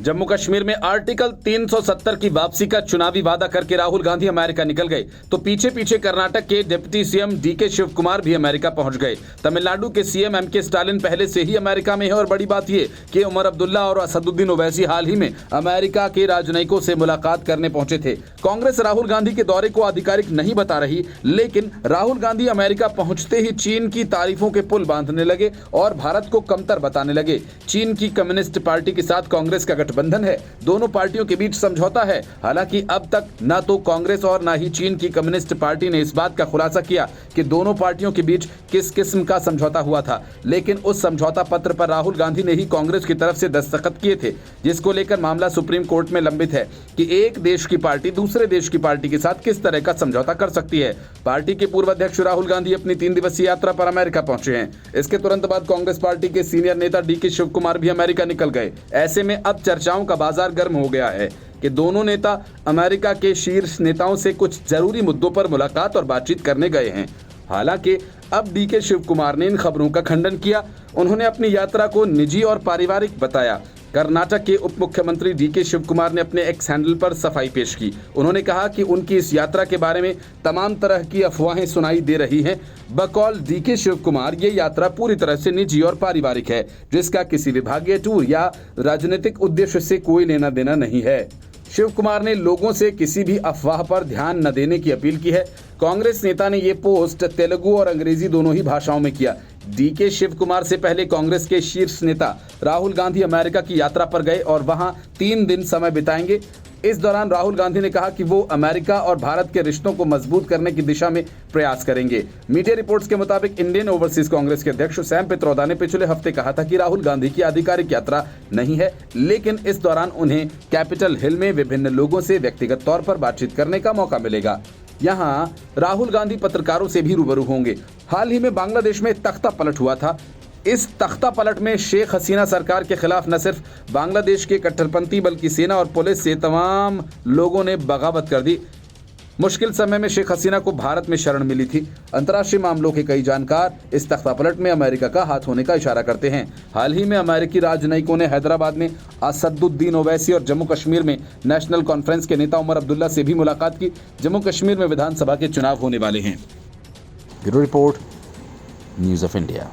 जम्मू कश्मीर में आर्टिकल 370 की वापसी का चुनावी वादा करके राहुल गांधी अमेरिका निकल गए तो पीछे पीछे कर्नाटक के deputy CM DK Shivakumar भी अमेरिका पहुंच गए। तमिलनाडु के सीएम एमके स्टालिन पहले से ही अमेरिका में है और बड़ी बात यह कि उमर अब्दुल्ला और असदुद्दीन ओवैसी हाल ही में अमेरिका के राजनयिकों से मुलाकात करने पहुंचे थे। कांग्रेस राहुल गांधी के दौरे को आधिकारिक नहीं बता रही, लेकिन राहुल गांधी अमेरिका पहुंचते ही चीन की तारीफों के पुल बांधने लगे और भारत को कमतर बताने लगे। चीन की कम्युनिस्ट पार्टी के साथ कांग्रेस का गठबंधन है, दोनों पार्टियों के बीच समझौता है। हालांकि अब तक न तो कांग्रेस और न ही चीन की कम्युनिस्ट पार्टी ने इस बात का खुलासा किया कि दोनों पार्टियों के बीच किस किस्म का समझौता हुआ था, लेकिन उस समझौता पत्र पर राहुल गांधी ने ही कांग्रेस की तरफ से दस्तखत किए थे, जिसको लेकर मामला सुप्रीम कोर्ट में लंबित है कि एक देश की पार्टी दूसरे देश की पार्टी के साथ किस तरह का समझौता कर सकती है। पार्टी के पूर्व अध्यक्ष राहुल गांधी अपनी 3 दिवसीय यात्रा पर अमेरिका पहुंचे हैं। इसके तुरंत बाद कांग्रेस पार्टी के सीनियर नेता डीके शिव कुमार भी अमेरिका निकल गए। ऐसे में अब चर्चाओं का बाजार गर्म हो गया है कि दोनों नेता अमेरिका के शीर्ष नेताओं से कुछ जरूरी मुद्दों पर मुलाकात और बातचीत करने गए हैं। हालांकि अब डीके शिव कुमार ने इन खबरों का खंडन किया। उन्होंने अपनी यात्रा को निजी और पारिवारिक बताया। कर्नाटक के उप मुख्यमंत्री डीके शिव कुमार ने अपने एक्स हैंडल पर सफाई पेश की। उन्होंने कहा कि उनकी इस यात्रा के बारे में तमाम तरह की अफवाहें सुनाई दे रही हैं। बकौल डीके शिव कुमार, ये यात्रा पूरी तरह से निजी और पारिवारिक है, जिसका किसी विभागीय टूर या राजनीतिक उद्देश्य से कोई लेना देना नहीं है। शिव कुमार ने लोगों से किसी भी अफवाह पर ध्यान न देने की अपील की है। कांग्रेस नेता ने ये पोस्ट तेलुगु और अंग्रेजी दोनों ही भाषाओं में किया। डीके शिव कुमार से पहले कांग्रेस के शीर्ष नेता राहुल गांधी अमेरिका की यात्रा पर गए और वहां 3 दिन समय बिताएंगे। इस दौरान राहुल गांधी ने कहा कि वो अमेरिका और भारत के रिश्तों को मजबूत करने की दिशा में प्रयास करेंगे। मीडिया रिपोर्ट्स के मुताबिक इंडियन ओवरसीज कांग्रेस के अध्यक्ष सैम पित्रोदा ने पिछले हफ्ते कहा था कि राहुल गांधी की आधिकारिक यात्रा नहीं है, लेकिन इस दौरान उन्हें कैपिटल हिल में विभिन्न लोगों से व्यक्तिगत तौर पर बातचीत करने का मौका मिलेगा। यहाँ राहुल गांधी पत्रकारों से भी रूबरू होंगे। हाल ही में बांग्लादेश में तख्ता पलट हुआ था। इस तख्ता पलट में शेख हसीना सरकार के खिलाफ न सिर्फ बांग्लादेश के कट्टरपंथी बल्कि सेना और पुलिस से तमाम लोगों ने बगावत कर दी। मुश्किल समय में शेख हसीना को भारत में शरण मिली थी। अंतर्राष्ट्रीय मामलों के कई जानकार इस तख्ता पलट में अमेरिका का हाथ होने का इशारा करते हैं। हाल ही में अमेरिकी राजनयिकों ने हैदराबाद में असदुद्दीन ओवैसी और जम्मू कश्मीर में नेशनल कॉन्फ्रेंस के नेता उमर अब्दुल्ला से भी मुलाकात की। जम्मू कश्मीर में विधानसभा के चुनाव होने वाले हैं। Bureau report, news of India.